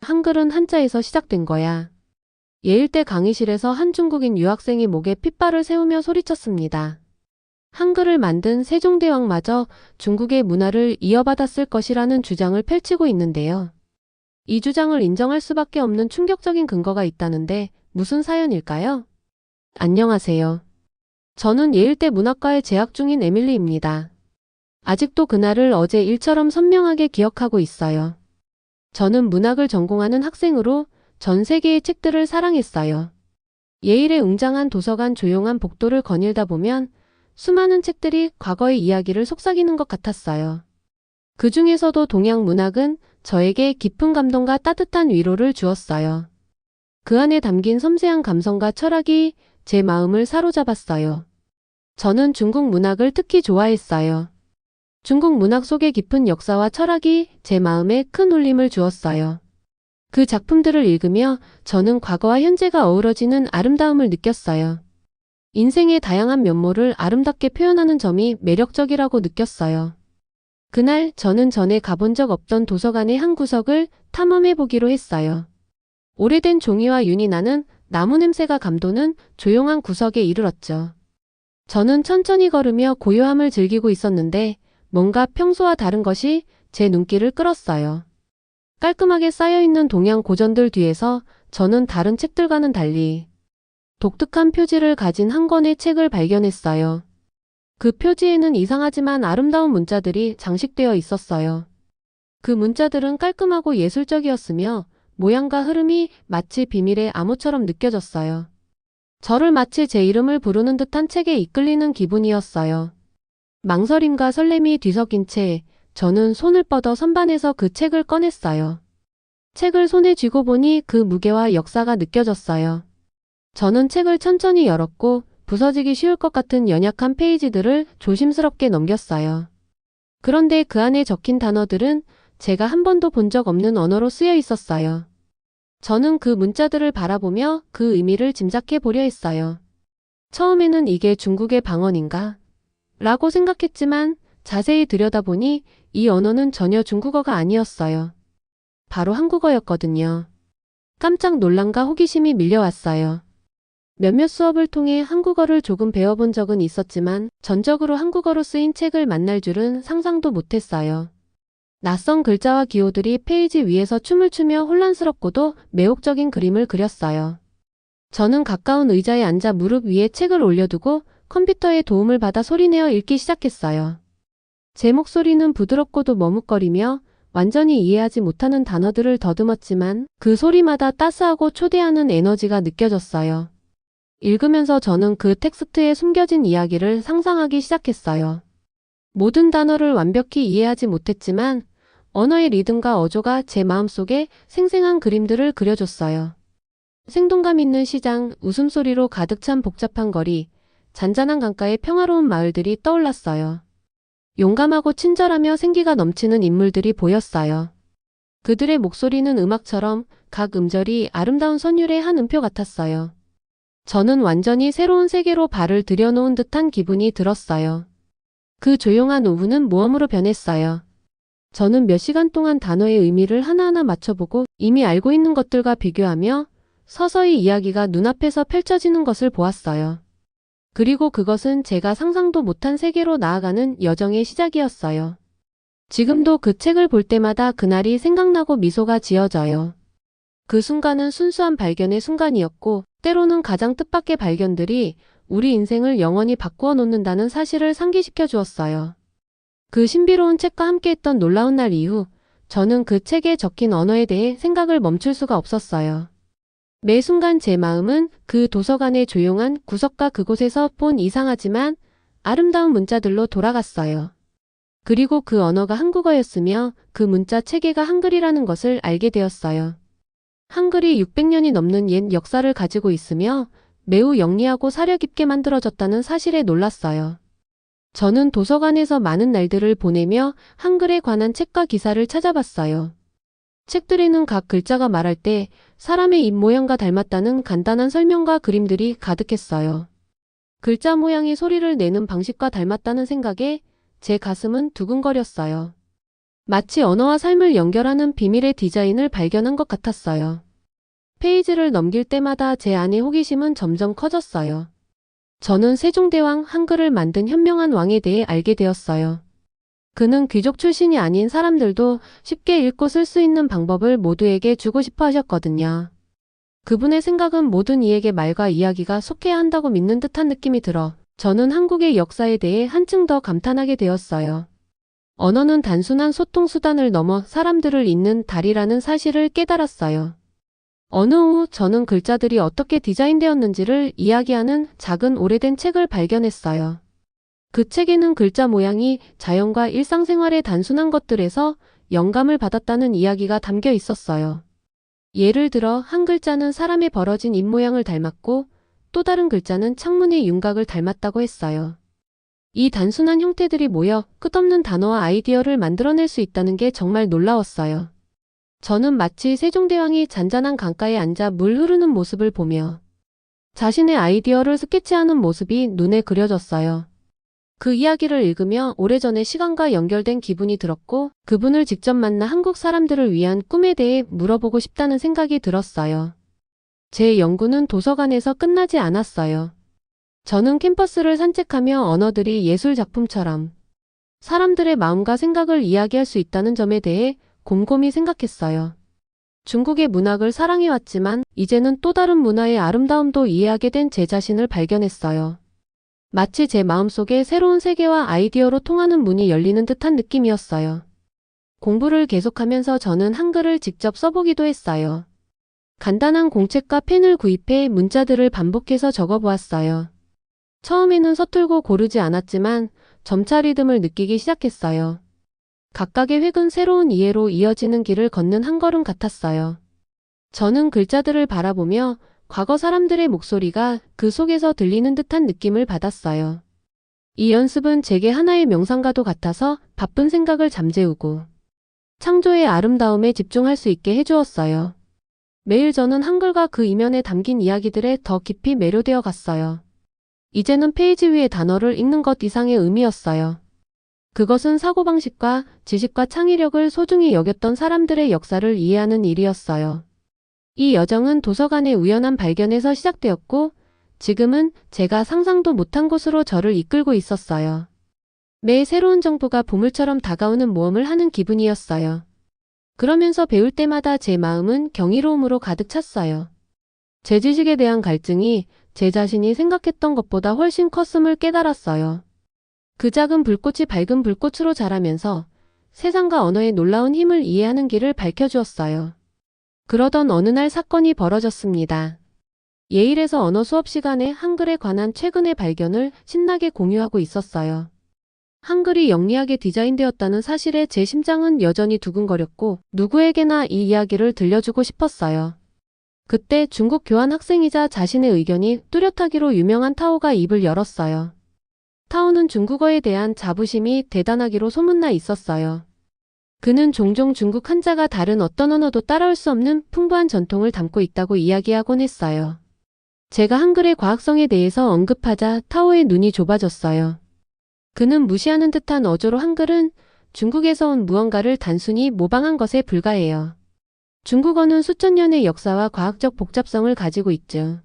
한글은 한자에서 시작된 거야. 예일대 강의실에서 한 중국인 유학생이 목에 핏발을 세우며 소리쳤습니다. 한글을 만든 세종대왕마저 중국의 문화를 이어받았을 것이라는 주장을 펼치고 있는데요. 이 주장을 인정할 수밖에 없는 충격적인 근거가 있다는데 무슨 사연일까요? 안녕하세요. 저는 예일대 문학과에 재학 중인 에밀리입니다. 아직도 그날을 어제 일처럼 선명하게 기억하고 있어요. 저는 문학을 전공하는 학생으로 전 세계의 책들을 사랑했어요. 예일에 웅장한 도서관 조용한 복도를 거닐다 보면 수많은 책들이 과거의 이야기를 속삭이는 것 같았어요. 그 중에서도 동양 문학은 저에게 깊은 감동과 따뜻한 위로를 주었어요. 그 안에 담긴 섬세한 감성과 철학이 제 마음을 사로잡았어요. 저는 중국 문학을 특히 좋아했어요. 중국 문학 속의 깊은 역사와 철학이 제 마음에 큰 울림을 주었어요. 그 작품들을 읽으며 저는 과거와 현재가 어우러지는 아름다움을 느꼈어요. 인생의 다양한 면모를 아름답게 표현하는 점이 매력적이라고 느꼈어요. 그날 저는 전에 가본 적 없던 도서관의 한 구석을 탐험해보기로 했어요. 오래된 종이와 윤이 나는 나무 냄새가 감도는 조용한 구석에 이르렀죠. 저는 천천히 걸으며 고요함을 즐기고 있었는데 뭔가 평소와 다른 것이 제 눈길을 끌었어요. 깔끔하게 쌓여있는 동양 고전들 뒤에서 저는 다른 책들과는 달리 독특한 표지를 가진 한 권의 책을 발견했어요. 그 표지에는 이상하지만 아름다운 문자들이 장식되어 있었어요. 그 문자들은 깔끔하고 예술적이었으며 모양과 흐름이 마치 비밀의 암호처럼 느껴졌어요. 저를 마치 제 이름을 부르는 듯한 책에 이끌리는 기분이었어요. 망설임과 설렘이 뒤섞인 채 저는 손을 뻗어 선반에서 그 책을 꺼냈어요. 책을 손에 쥐고 보니 그 무게와 역사가 느껴졌어요. 저는 책을 천천히 열었고 부서지기 쉬울 것 같은 연약한 페이지들을 조심스럽게 넘겼어요. 그런데 그 안에 적힌 단어들은 제가 한 번도 본 적 없는 언어로 쓰여 있었어요. 저는 그 문자들을 바라보며 그 의미를 짐작해 보려 했어요. 처음에는 이게 중국의 방언인가? 라고 생각했지만 자세히 들여다보니 이 언어는 전혀 중국어가 아니었어요. 바로 한국어였거든요. 깜짝 놀람과 호기심이 밀려왔어요. 몇몇 수업을 통해 한국어를 조금 배워본 적은 있었지만 전적으로 한국어로 쓰인 책을 만날 줄은 상상도 못했어요. 낯선 글자와 기호들이 페이지 위에서 춤을 추며 혼란스럽고도 매혹적인 그림을 그렸어요. 저는 가까운 의자에 앉아 무릎 위에 책을 올려두고 컴퓨터의 도움을 받아 소리내어 읽기 시작했어요. 제 목소리는 부드럽고도 머뭇거리며 완전히 이해하지 못하는 단어들을 더듬었지만 그 소리마다 따스하고 초대하는 에너지가 느껴졌어요. 읽으면서 저는 그 텍스트에 숨겨진 이야기를 상상하기 시작했어요. 모든 단어를 완벽히 이해하지 못했지만 언어의 리듬과 어조가 제 마음속에 생생한 그림들을 그려줬어요. 생동감 있는 시장, 웃음소리로 가득 찬 복잡한 거리, 잔잔한 강가의 평화로운 마을들이 떠올랐어요. 용감하고 친절하며 생기가 넘치는 인물들이 보였어요. 그들의 목소리는 음악처럼 각 음절이 아름다운 선율의 한 음표 같았어요. 저는 완전히 새로운 세계로 발을 들여놓은 듯한 기분이 들었어요. 그 조용한 오후는 모험으로 변했어요. 저는 몇 시간 동안 단어의 의미를 하나하나 맞춰보고 이미 알고 있는 것들과 비교하며 서서히 이야기가 눈앞에서 펼쳐지는 것을 보았어요. 그리고 그것은 제가 상상도 못한 세계로 나아가는 여정의 시작이었어요. 지금도 그 책을 볼 때마다 그날이 생각나고 미소가 지어져요. 그 순간은 순수한 발견의 순간이었고 때로는 가장 뜻밖의 발견들이 우리 인생을 영원히 바꾸어 놓는다는 사실을 상기시켜 주었어요. 그 신비로운 책과 함께했던 놀라운 날 이후 저는 그 책에 적힌 언어에 대해 생각을 멈출 수가 없었어요. 매 순간 제 마음은 그 도서관의 조용한 구석과 그곳에서 본 이상하지만 아름다운 문자들로 돌아갔어요. 그리고 그 언어가 한국어였으며 그 문자 체계가 한글이라는 것을 알게 되었어요. 한글이 600년이 넘는 옛 역사를 가지고 있으며 매우 영리하고 사려 깊게 만들어졌다는 사실에 놀랐어요. 저는 도서관에서 많은 날들을 보내며 한글에 관한 책과 기사를 찾아봤어요. 책들에는 각 글자가 말할 때 사람의 입 모양과 닮았다는 간단한 설명과 그림들이 가득했어요. 글자 모양이 소리를 내는 방식과 닮았다는 생각에 제 가슴은 두근거렸어요. 마치 언어와 삶을 연결하는 비밀의 디자인을 발견한 것 같았어요. 페이지를 넘길 때마다 제 안의 호기심은 점점 커졌어요. 저는 세종대왕 한글을 만든 현명한 왕에 대해 알게 되었어요. 그는 귀족 출신이 아닌 사람들도 쉽게 읽고 쓸 수 있는 방법을 모두에게 주고 싶어 하셨거든요. 그분의 생각은 모든 이에게 말과 이야기가 속해야 한다고 믿는 듯한 느낌이 들어 저는 한국의 역사에 대해 한층 더 감탄하게 되었어요. 언어는 단순한 소통 수단을 넘어 사람들을 잇는 다리라는 사실을 깨달았어요. 어느 후 저는 글자들이 어떻게 디자인되었는지를 이야기하는 작은 오래된 책을 발견했어요. 그 책에는 글자 모양이 자연과 일상생활의 단순한 것들에서 영감을 받았다는 이야기가 담겨 있었어요. 예를 들어 한 글자는 사람의 벌어진 입모양을 닮았고 또 다른 글자는 창문의 윤곽을 닮았다고 했어요. 이 단순한 형태들이 모여 끝없는 단어와 아이디어를 만들어낼 수 있다는 게 정말 놀라웠어요. 저는 마치 세종대왕이 잔잔한 강가에 앉아 물 흐르는 모습을 보며 자신의 아이디어를 스케치하는 모습이 눈에 그려졌어요. 그 이야기를 읽으며 오래전의 시간과 연결된 기분이 들었고 그분을 직접 만나 한국 사람들을 위한 꿈에 대해 물어보고 싶다는 생각이 들었어요. 제 연구는 도서관에서 끝나지 않았어요. 저는 캠퍼스를 산책하며 언어들이 예술 작품처럼 사람들의 마음과 생각을 이야기할 수 있다는 점에 대해 곰곰이 생각했어요. 중국의 문학을 사랑해왔지만 이제는 또 다른 문화의 아름다움도 이해하게 된 제 자신을 발견했어요. 마치 제 마음속에 새로운 세계와 아이디어로 통하는 문이 열리는 듯한 느낌이었어요. 공부를 계속하면서 저는 한글을 직접 써보기도 했어요. 간단한 공책과 펜을 구입해 문자들을 반복해서 적어보았어요. 처음에는 서툴고 고르지 않았지만 점차 리듬을 느끼기 시작했어요. 각각의 획은 새로운 이해로 이어지는 길을 걷는 한 걸음 같았어요. 저는 글자들을 바라보며 과거 사람들의 목소리가 그 속에서 들리는 듯한 느낌을 받았어요. 이 연습은 제게 하나의 명상과도 같아서 바쁜 생각을 잠재우고 창조의 아름다움에 집중할 수 있게 해주었어요. 매일 저는 한글과 그 이면에 담긴 이야기들에 더 깊이 매료되어 갔어요. 이제는 페이지 위의 단어를 읽는 것 이상의 의미였어요. 그것은 사고방식과 지식과 창의력을 소중히 여겼던 사람들의 역사를 이해하는 일이었어요. 이 여정은 도서관의 우연한 발견에서 시작되었고 지금은 제가 상상도 못한 곳으로 저를 이끌고 있었어요. 매 새로운 정보가 보물처럼 다가오는 모험을 하는 기분이었어요. 그러면서 배울 때마다 제 마음은 경이로움으로 가득 찼어요. 제 지식에 대한 갈증이 제 자신이 생각했던 것보다 훨씬 컸음을 깨달았어요. 그 작은 불꽃이 밝은 불꽃으로 자라면서 세상과 언어의 놀라운 힘을 이해하는 길을 밝혀주었어요. 그러던 어느 날 사건이 벌어졌습니다. 예일에서 언어 수업 시간에 한글에 관한 최근의 발견을 신나게 공유하고 있었어요. 한글이 영리하게 디자인되었다는 사실에 제 심장은 여전히 두근거렸고 누구에게나 이 이야기를 들려주고 싶었어요. 그때 중국 교환 학생이자 자신의 의견이 뚜렷하기로 유명한 타오가 입을 열었어요. 타오는 중국어에 대한 자부심이 대단하기로 소문나 있었어요. 그는 종종 중국 한자가 다른 어떤 언어도 따라올 수 없는 풍부한 전통을 담고 있다고 이야기하곤 했어요. 제가 한글의 과학성에 대해서 언급하자 타오의 눈이 좁아졌어요. 그는 무시하는 듯한 어조로 한글은 중국에서 온 무언가를 단순히 모방한 것에 불과해요. 중국어는 수천 년의 역사와 과학적 복잡성을 가지고 있죠.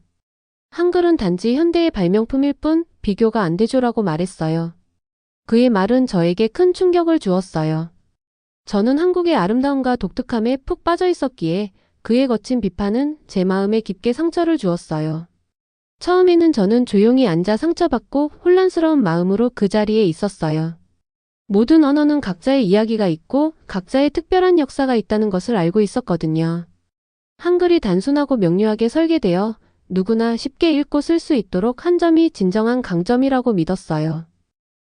한글은 단지 현대의 발명품일 뿐 비교가 안 되죠라고 말했어요. 그의 말은 저에게 큰 충격을 주었어요. 저는 한국의 아름다움과 독특함에 푹 빠져 있었기에 그의 거친 비판은 제 마음에 깊게 상처를 주었어요. 처음에는 저는 조용히 앉아 상처받고 혼란스러운 마음으로 그 자리에 있었어요. 모든 언어는 각자의 이야기가 있고 각자의 특별한 역사가 있다는 것을 알고 있었거든요. 한글이 단순하고 명료하게 설계되어 누구나 쉽게 읽고 쓸 수 있도록 한 점이 진정한 강점이라고 믿었어요.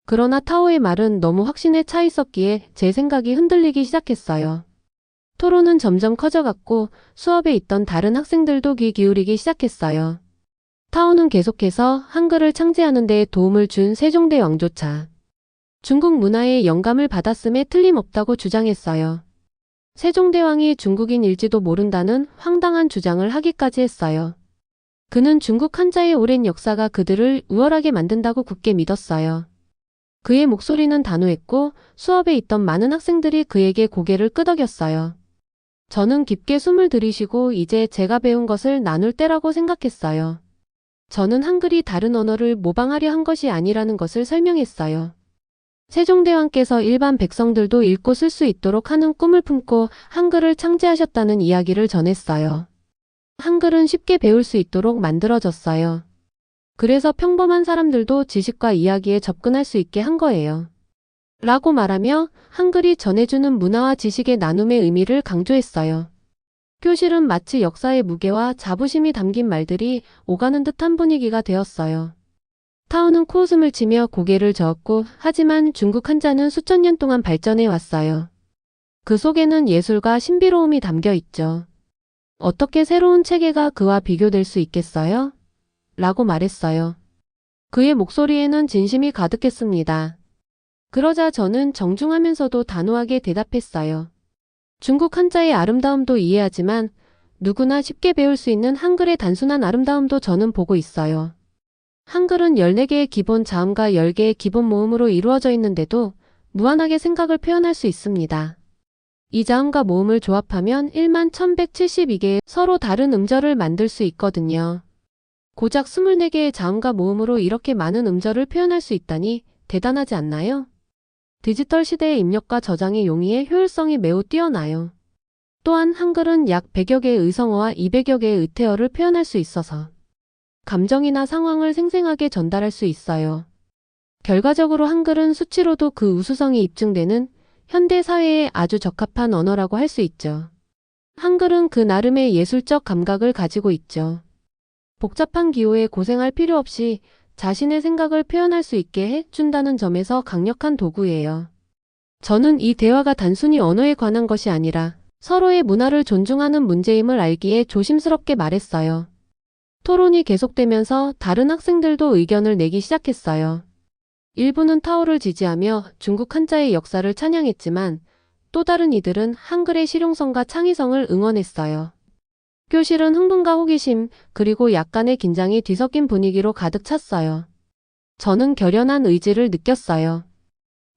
그러나 타오의 말은 너무 확신에 차 있었기에 제 생각이 흔들리기 시작했어요. 토론은 점점 커져갔고 수업에 있던 다른 학생들도 귀 기울이기 시작했어요. 타오는 계속해서 한글을 창제하는 데 도움을 준 세종대왕조차 중국 문화의 영감을 받았음에 틀림없다고 주장했어요. 세종대왕이 중국인일지도 모른다는 황당한 주장을 하기까지 했어요. 그는 중국 한자의 오랜 역사가 그들을 우월하게 만든다고 굳게 믿었어요. 그의 목소리는 단호했고 수업에 있던 많은 학생들이 그에게 고개를 끄덕였어요. 저는 깊게 숨을 들이쉬고 이제 제가 배운 것을 나눌 때라고 생각했어요. 저는 한글이 다른 언어를 모방하려 한 것이 아니라는 것을 설명했어요. 세종대왕께서 일반 백성들도 읽고 쓸 수 있도록 하는 꿈을 품고 한글을 창제하셨다는 이야기를 전했어요. 한글은 쉽게 배울 수 있도록 만들어졌어요. 그래서 평범한 사람들도 지식과 이야기에 접근할 수 있게 한 거예요. 라고 말하며 한글이 전해주는 문화와 지식의 나눔의 의미를 강조했어요. 교실은 마치 역사의 무게와 자부심이 담긴 말들이 오가는 듯한 분위기가 되었어요. 타오는 코웃음을 치며 고개를 저었고 하지만 중국 한자는 수천 년 동안 발전해 왔어요. 그 속에는 예술과 신비로움이 담겨 있죠. 어떻게 새로운 체계가 그와 비교될 수 있겠어요? 라고 말했어요. 그의 목소리에는 진심이 가득했습니다. 그러자 저는 정중하면서도 단호하게 대답했어요. 중국 한자의 아름다움도 이해하지만 누구나 쉽게 배울 수 있는 한글의 단순한 아름다움도 저는 보고 있어요. 한글은 14개의 기본 자음과 10개의 기본 모음으로 이루어져 있는데도 무한하게 생각을 표현할 수 있습니다. 이 자음과 모음을 조합하면 11,172개의 서로 다른 음절을 만들 수 있거든요. 고작 24개의 자음과 모음으로 이렇게 많은 음절을 표현할 수 있다니 대단하지 않나요? 디지털 시대의 입력과 저장의 용이의 효율성이 매우 뛰어나요. 또한 한글은 약 100여 개의 의성어와 200여 개의 의태어를 표현할 수 있어서 감정이나 상황을 생생하게 전달할 수 있어요. 결과적으로 한글은 수치로도 그 우수성이 입증되는 현대 사회에 아주 적합한 언어라고 할 수 있죠. 한글은 그 나름의 예술적 감각을 가지고 있죠. 복잡한 기호에 고생할 필요 없이 자신의 생각을 표현할 수 있게 해준다는 점에서 강력한 도구예요. 저는 이 대화가 단순히 언어에 관한 것이 아니라 서로의 문화를 존중하는 문제임을 알기에 조심스럽게 말했어요. 토론이 계속되면서 다른 학생들도 의견을 내기 시작했어요. 일부는 타오를 지지하며 중국 한자의 역사를 찬양했지만 또 다른 이들은 한글의 실용성과 창의성을 응원했어요. 교실은 흥분과 호기심 그리고 약간의 긴장이 뒤섞인 분위기로 가득 찼어요. 저는 결연한 의지를 느꼈어요.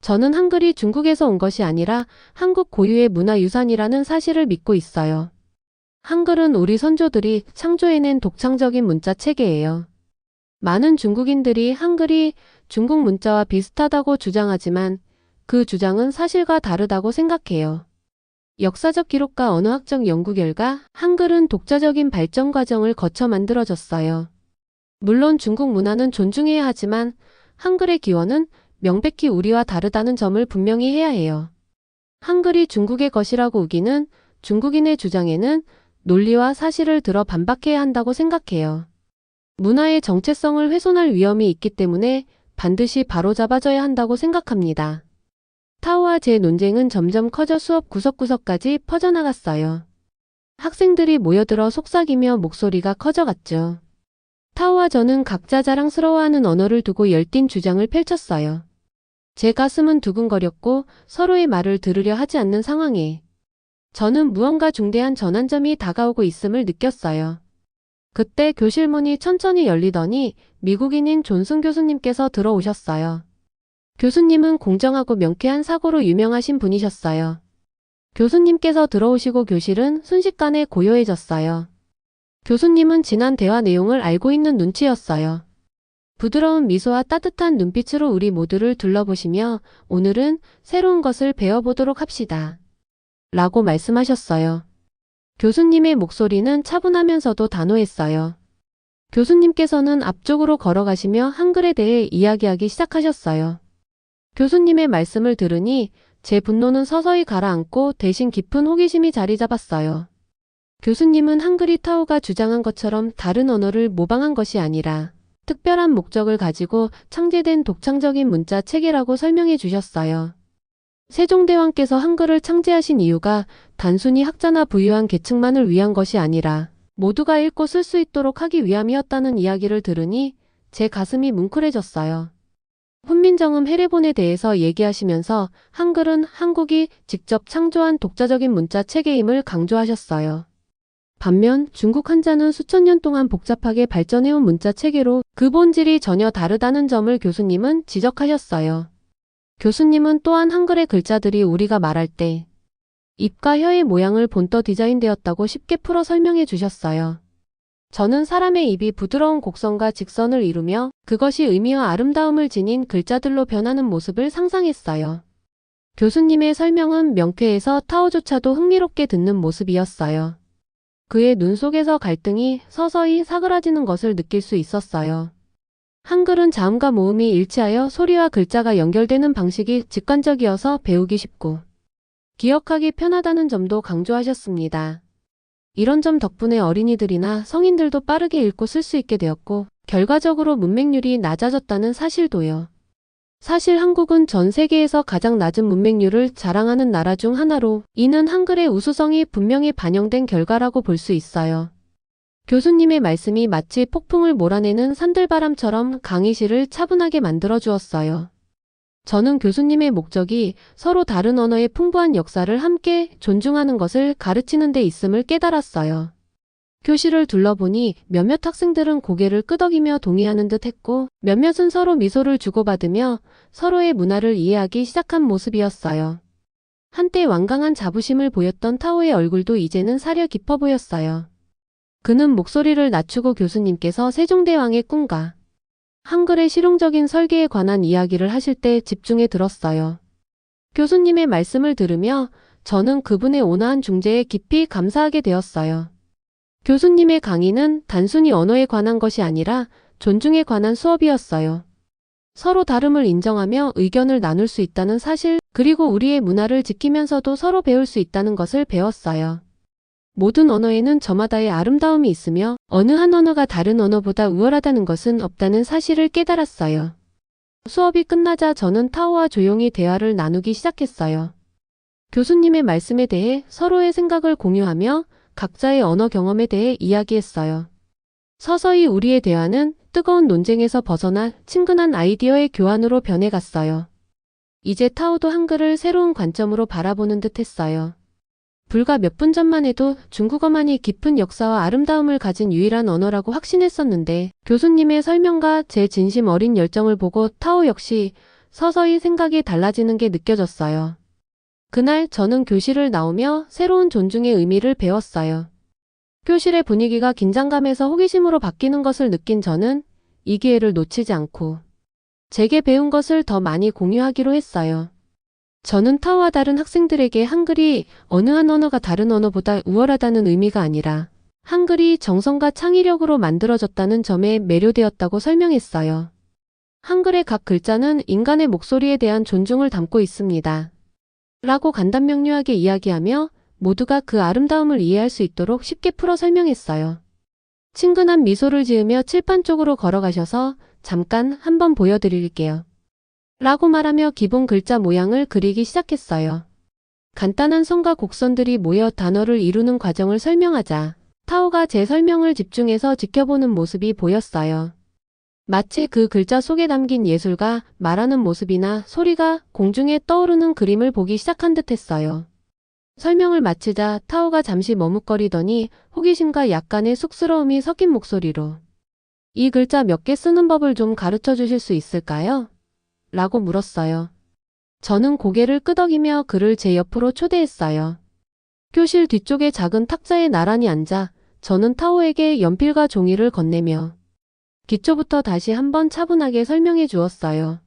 저는 한글이 중국에서 온 것이 아니라 한국 고유의 문화유산이라는 사실을 믿고 있어요. 한글은 우리 선조들이 창조해낸 독창적인 문자 체계예요. 많은 중국인들이 한글이 중국 문자와 비슷하다고 주장하지만 그 주장은 사실과 다르다고 생각해요. 역사적 기록과 언어학적 연구 결과 한글은 독자적인 발전 과정을 거쳐 만들어졌어요. 물론 중국 문화는 존중해야 하지만 한글의 기원은 명백히 우리와 다르다는 점을 분명히 해야 해요. 한글이 중국의 것이라고 우기는 중국인의 주장에는 논리와 사실을 들어 반박해야 한다고 생각해요. 문화의 정체성을 훼손할 위험이 있기 때문에 반드시 바로잡아줘야 한다고 생각합니다. 타오와 제 논쟁은 점점 커져 수업 구석구석까지 퍼져나갔어요. 학생들이 모여들어 속삭이며 목소리가 커져갔죠. 타오와 저는 각자 자랑스러워하는 언어를 두고 열띤 주장을 펼쳤어요. 제 가슴은 두근거렸고 서로의 말을 들으려 하지 않는 상황에 저는 무언가 중대한 전환점이 다가오고 있음을 느꼈어요. 그때 교실 문이 천천히 열리더니 미국인인 존슨 교수님께서 들어오셨어요. 교수님은 공정하고 명쾌한 사고로 유명하신 분이셨어요. 교수님께서 들어오시고 교실은 순식간에 고요해졌어요. 교수님은 지난 대화 내용을 알고 있는 눈치였어요. 부드러운 미소와 따뜻한 눈빛으로 우리 모두를 둘러보시며 오늘은 새로운 것을 배워보도록 합시다. 라고 말씀하셨어요. 교수님의 목소리는 차분하면서도 단호했어요. 교수님께서는 앞쪽으로 걸어가시며 한글에 대해 이야기하기 시작하셨어요. 교수님의 말씀을 들으니 제 분노는 서서히 가라앉고 대신 깊은 호기심이 자리 잡았어요. 교수님은 한글이 타오가 주장한 것처럼 다른 언어를 모방한 것이 아니라 특별한 목적을 가지고 창제된 독창적인 문자 체계라고 설명해 주셨어요. 세종대왕께서 한글을 창제하신 이유가 단순히 학자나 부유한 계층만을 위한 것이 아니라 모두가 읽고 쓸 수 있도록 하기 위함이었다는 이야기를 들으니 제 가슴이 뭉클해졌어요. 훈민정음 해례본에 대해서 얘기하시면서 한글은 한국이 직접 창조한 독자적인 문자 체계임을 강조하셨어요. 반면 중국 한자는 수천 년 동안 복잡하게 발전해온 문자 체계로 그 본질이 전혀 다르다는 점을 교수님은 지적하셨어요. 교수님은 또한 한글의 글자들이 우리가 말할 때 입과 혀의 모양을 본떠 디자인되었다고 쉽게 풀어 설명해 주셨어요. 저는 사람의 입이 부드러운 곡선과 직선을 이루며 그것이 의미와 아름다움을 지닌 글자들로 변하는 모습을 상상했어요. 교수님의 설명은 명쾌해서 타오조차도 흥미롭게 듣는 모습이었어요. 그의 눈 속에서 갈등이 서서히 사그라지는 것을 느낄 수 있었어요. 한글은 자음과 모음이 일치하여 소리와 글자가 연결되는 방식이 직관적이어서 배우기 쉽고 기억하기 편하다는 점도 강조하셨습니다. 이런 점 덕분에 어린이들이나 성인들도 빠르게 읽고 쓸 수 있게 되었고 결과적으로 문맹률이 낮아졌다는 사실도요. 사실 한국은 전 세계에서 가장 낮은 문맹률을 자랑하는 나라 중 하나로 이는 한글의 우수성이 분명히 반영된 결과라고 볼 수 있어요. 교수님의 말씀이 마치 폭풍을 몰아내는 산들바람처럼 강의실을 차분하게 만들어 주었어요. 저는 교수님의 목적이 서로 다른 언어의 풍부한 역사를 함께 존중하는 것을 가르치는 데 있음을 깨달았어요. 교실을 둘러보니 몇몇 학생들은 고개를 끄덕이며 동의하는 듯 했고 몇몇은 서로 미소를 주고받으며 서로의 문화를 이해하기 시작한 모습이었어요. 한때 완강한 자부심을 보였던 타오의 얼굴도 이제는 사려 깊어 보였어요. 그는 목소리를 낮추고 교수님께서 세종대왕의 꿈과 한글의 실용적인 설계에 관한 이야기를 하실 때 집중해 들었어요. 교수님의 말씀을 들으며 저는 그분의 온화한 중재에 깊이 감사하게 되었어요. 교수님의 강의는 단순히 언어에 관한 것이 아니라 존중에 관한 수업이었어요. 서로 다름을 인정하며 의견을 나눌 수 있다는 사실, 그리고 우리의 문화를 지키면서도 서로 배울 수 있다는 것을 배웠어요. 모든 언어에는 저마다의 아름다움이 있으며 어느 한 언어가 다른 언어보다 우월하다는 것은 없다는 사실을 깨달았어요. 수업이 끝나자 저는 타오와 조용히 대화를 나누기 시작했어요. 교수님의 말씀에 대해 서로의 생각을 공유하며 각자의 언어 경험에 대해 이야기했어요. 서서히 우리의 대화는 뜨거운 논쟁에서 벗어나 친근한 아이디어의 교환으로 변해갔어요. 이제 타오도 한글을 새로운 관점으로 바라보는 듯 했어요. 불과 몇 분 전만 해도 중국어만이 깊은 역사와 아름다움을 가진 유일한 언어라고 확신했었는데 교수님의 설명과 제 진심 어린 열정을 보고 타오 역시 서서히 생각이 달라지는 게 느껴졌어요. 그날 저는 교실을 나오며 새로운 존중의 의미를 배웠어요. 교실의 분위기가 긴장감에서 호기심으로 바뀌는 것을 느낀 저는 이 기회를 놓치지 않고 제게 배운 것을 더 많이 공유하기로 했어요. 저는 타오와 다른 학생들에게 한글이 어느 한 언어가 다른 언어보다 우월하다는 의미가 아니라 한글이 정성과 창의력으로 만들어졌다는 점에 매료되었다고 설명했어요. 한글의 각 글자는 인간의 목소리에 대한 존중을 담고 있습니다. 라고 간단명료하게 이야기하며 모두가 그 아름다움을 이해할 수 있도록 쉽게 풀어 설명했어요. 친근한 미소를 지으며 칠판 쪽으로 걸어가셔서 잠깐 한번 보여드릴게요. 라고 말하며 기본 글자 모양을 그리기 시작했어요. 간단한 선과 곡선들이 모여 단어를 이루는 과정을 설명하자 타오가 제 설명을 집중해서 지켜보는 모습이 보였어요. 마치 그 글자 속에 담긴 예술가 말하는 모습이나 소리가 공중에 떠오르는 그림을 보기 시작한 듯 했어요. 설명을 마치자 타오가 잠시 머뭇거리더니 호기심과 약간의 쑥스러움이 섞인 목소리로 이 글자 몇 개 쓰는 법을 좀 가르쳐 주실 수 있을까요? 라고 물었어요. 저는 고개를 끄덕이며 그를 제 옆으로 초대했어요. 교실 뒤쪽의 작은 탁자에 나란히 앉아 저는 타오에게 연필과 종이를 건네며 기초부터 다시 한번 차분하게 설명해 주었어요.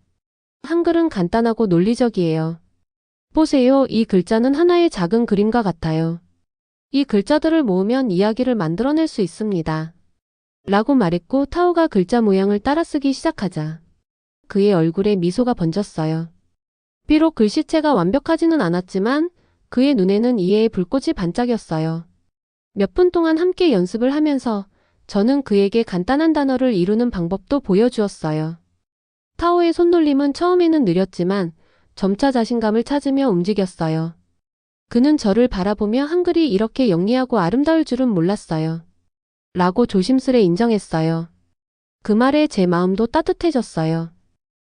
한글은 간단하고 논리적이에요. 보세요. 이 글자는 하나의 작은 그림과 같아요. 이 글자들을 모으면 이야기를 만들어낼 수 있습니다. 라고 말했고 타오가 글자 모양을 따라 쓰기 시작하자 그의 얼굴에 미소가 번졌어요. 비록 글씨체가 완벽하지는 않았지만 그의 눈에는 이해의 불꽃이 반짝였어요. 몇 분 동안 함께 연습을 하면서 저는 그에게 간단한 단어를 이루는 방법도 보여주었어요. 타오의 손놀림은 처음에는 느렸지만 점차 자신감을 찾으며 움직였어요. 그는 저를 바라보며 한글이 이렇게 영리하고 아름다울 줄은 몰랐어요. 라고 조심스레 인정했어요. 그 말에 제 마음도 따뜻해졌어요.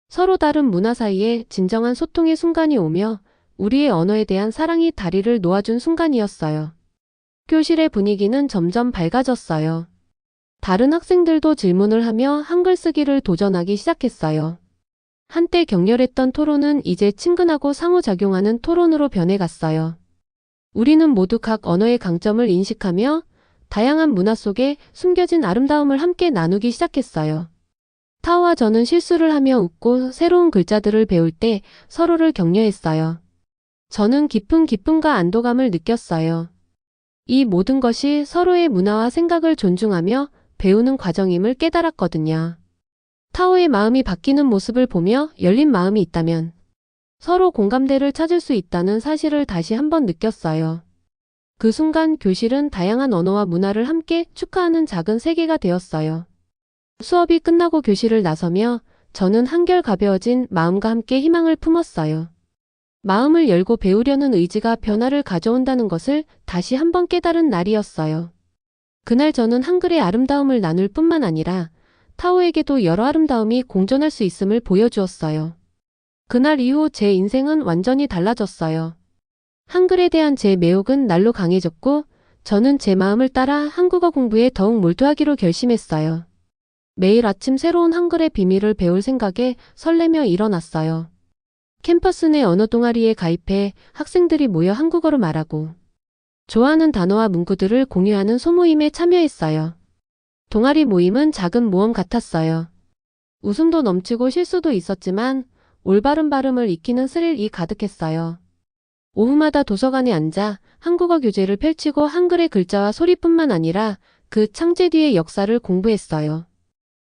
서로 다른 문화 사이에 진정한 소통의 순간이 오며 우리의 언어에 대한 사랑이 다리를 놓아준 순간이었어요. 교실의 분위기는 점점 밝아졌어요. 다른 학생들도 질문을 하며 한글 쓰기를 도전하기 시작했어요. 한때 격렬했던 토론은 이제 친근하고 상호작용하는 토론으로 변해갔어요. 우리는 모두 각 언어의 강점을 인식하며 다양한 문화 속에 숨겨진 아름다움을 함께 나누기 시작했어요. 타오와 저는 실수를 하며 웃고 새로운 글자들을 배울 때 서로를 격려했어요. 저는 깊은 기쁨과 안도감을 느꼈어요. 이 모든 것이 서로의 문화와 생각을 존중하며 배우는 과정임을 깨달았거든요. 타오의 마음이 바뀌는 모습을 보며 열린 마음이 있다면 서로 공감대를 찾을 수 있다는 사실을 다시 한번 느꼈어요. 그 순간 교실은 다양한 언어와 문화를 함께 축하하는 작은 세계가 되었어요. 수업이 끝나고 교실을 나서며 저는 한결 가벼워진 마음과 함께 희망을 품었어요. 마음을 열고 배우려는 의지가 변화를 가져온다는 것을 다시 한번 깨달은 날이었어요. 그날 저는 한글의 아름다움을 나눌 뿐만 아니라 타오에게도 여러 아름다움이 공존할 수 있음을 보여주었어요. 그날 이후 제 인생은 완전히 달라졌어요. 한글에 대한 제 매혹은 날로 강해졌고 저는 제 마음을 따라 한국어 공부에 더욱 몰두하기로 결심했어요. 매일 아침 새로운 한글의 비밀을 배울 생각에 설레며 일어났어요. 캠퍼스 내 언어 동아리에 가입해 학생들이 모여 한국어로 말하고 좋아하는 단어와 문구들을 공유하는 소모임에 참여했어요. 동아리 모임은 작은 모험 같았어요. 웃음도 넘치고 실수도 있었지만 올바른 발음을 익히는 스릴이 가득했어요. 오후마다 도서관에 앉아 한국어 교재를 펼치고 한글의 글자와 소리뿐만 아니라 그 창제 뒤의 역사를 공부했어요.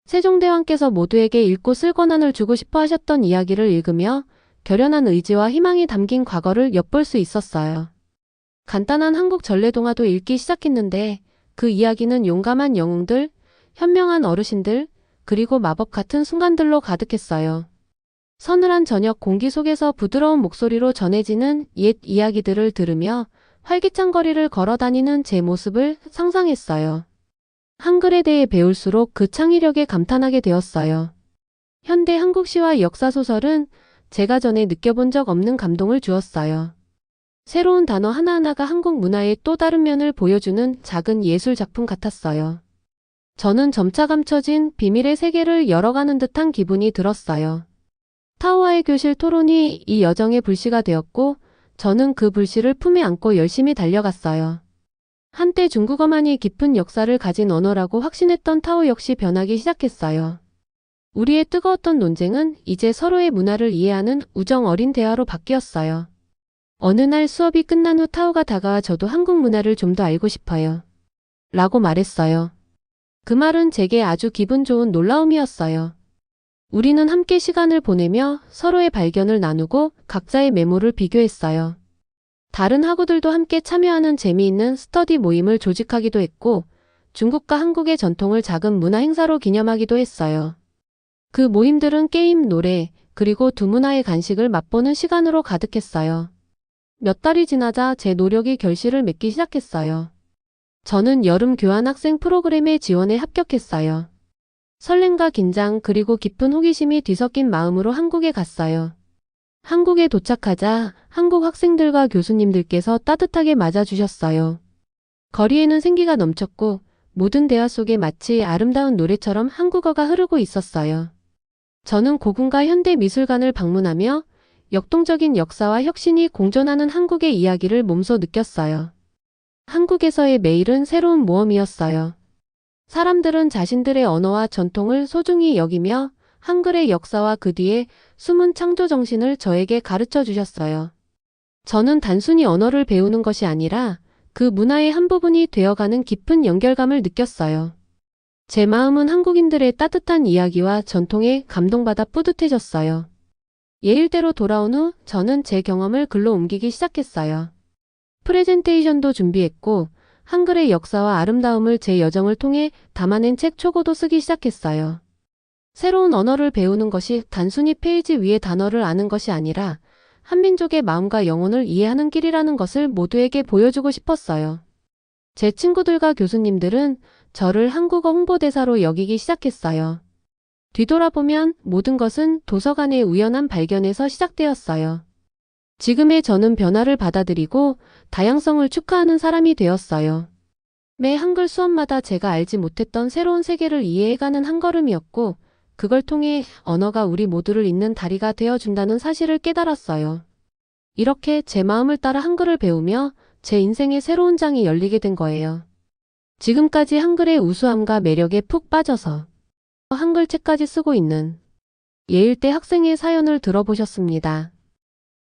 세종대왕께서 모두에게 읽고 쓸 권한을 주고 싶어 하셨던 이야기를 읽으며 결연한 의지와 희망이 담긴 과거를 엿볼 수 있었어요. 간단한 한국 전래동화도 읽기 시작했는데 그 이야기는 용감한 영웅들, 현명한 어르신들, 그리고 마법 같은 순간들로 가득했어요. 서늘한 저녁 공기 속에서 부드러운 목소리로 전해지는 옛 이야기들을 들으며 활기찬 거리를 걸어 다니는 제 모습을 상상했어요. 한글에 대해 배울수록 그 창의력에 감탄하게 되었어요. 현대 한국시와 역사소설은 제가 전에 느껴본 적 없는 감동을 주었어요. 새로운 단어 하나하나가 한국 문화의 또 다른 면을 보여주는 작은 예술 작품 같았어요. 저는 점차 감춰진 비밀의 세계를 열어가는 듯한 기분이 들었어요. 타오와의 교실 토론이 이 여정의 불씨가 되었고 저는 그 불씨를 품에 안고 열심히 달려갔어요. 한때 중국어만이 깊은 역사를 가진 언어라고 확신했던 타오 역시 변하기 시작했어요. 우리의 뜨거웠던 논쟁은 이제 서로의 문화를 이해하는 우정 어린 대화로 바뀌었어요. 어느 날 수업이 끝난 후 타오가 다가와 저도 한국 문화를 좀 더 알고 싶어요. 라고 말했어요. 그 말은 제게 아주 기분 좋은 놀라움이었어요. 우리는 함께 시간을 보내며 서로의 발견을 나누고 각자의 메모를 비교했어요. 다른 학우들도 함께 참여하는 재미있는 스터디 모임을 조직하기도 했고 중국과 한국의 전통을 작은 문화 행사로 기념하기도 했어요. 그 모임들은 게임, 노래, 그리고 두 문화의 간식을 맛보는 시간으로 가득했어요. 몇 달이 지나자 제 노력이 결실을 맺기 시작했어요. 저는 여름 교환학생 프로그램에 지원에 합격했어요. 설렘과 긴장 그리고 깊은 호기심이 뒤섞인 마음으로 한국에 갔어요. 한국에 도착하자 한국 학생들과 교수님들께서 따뜻하게 맞아주셨어요. 거리에는 생기가 넘쳤고 모든 대화 속에 마치 아름다운 노래처럼 한국어가 흐르고 있었어요. 저는 고궁과 현대미술관을 방문하며 역동적인 역사와 혁신이 공존하는 한국의 이야기를 몸소 느꼈어요. 한국에서의 매일은 새로운 모험이었어요. 사람들은 자신들의 언어와 전통을 소중히 여기며 한글의 역사와 그 뒤에 숨은 창조 정신을 저에게 가르쳐 주셨어요. 저는 단순히 언어를 배우는 것이 아니라 그 문화의 한 부분이 되어가는 깊은 연결감을 느꼈어요. 제 마음은 한국인들의 따뜻한 이야기와 전통에 감동받아 뿌듯해졌어요. 예일대로 돌아온 후 저는 제 경험을 글로 옮기기 시작했어요. 프레젠테이션도 준비했고 한글의 역사와 아름다움을 제 여정을 통해 담아낸 책 초고도 쓰기 시작했어요. 새로운 언어를 배우는 것이 단순히 페이지 위의 단어를 아는 것이 아니라 한민족의 마음과 영혼을 이해하는 길이라는 것을 모두에게 보여주고 싶었어요. 제 친구들과 교수님들은 저를 한국어 홍보대사로 여기기 시작했어요. 뒤돌아보면 모든 것은 도서관의 우연한 발견에서 시작되었어요. 지금의 저는 변화를 받아들이고 다양성을 축하하는 사람이 되었어요. 매 한글 수업마다 제가 알지 못했던 새로운 세계를 이해해가는 한 걸음이었고 그걸 통해 언어가 우리 모두를 잇는 다리가 되어준다는 사실을 깨달았어요. 이렇게 제 마음을 따라 한글을 배우며 제 인생의 새로운 장이 열리게 된 거예요. 지금까지 한글의 우수함과 매력에 푹 빠져서 한글책까지 쓰고 있는 예일대 학생의 사연을 들어보셨습니다.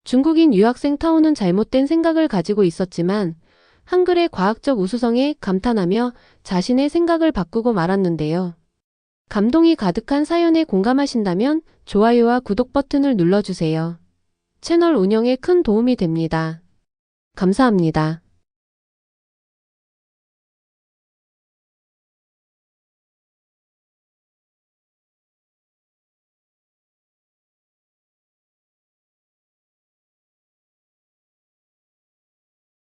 중국인 유학생 타오는 잘못된 생각을 가지고 있었지만 한글의 과학적 우수성에 감탄하며 자신의 생각을 바꾸고 말았는데요. 감동이 가득한 사연에 공감하신다면 좋아요와 구독 버튼을 눌러주세요. 채널 운영에 큰 도움이 됩니다. 감사합니다.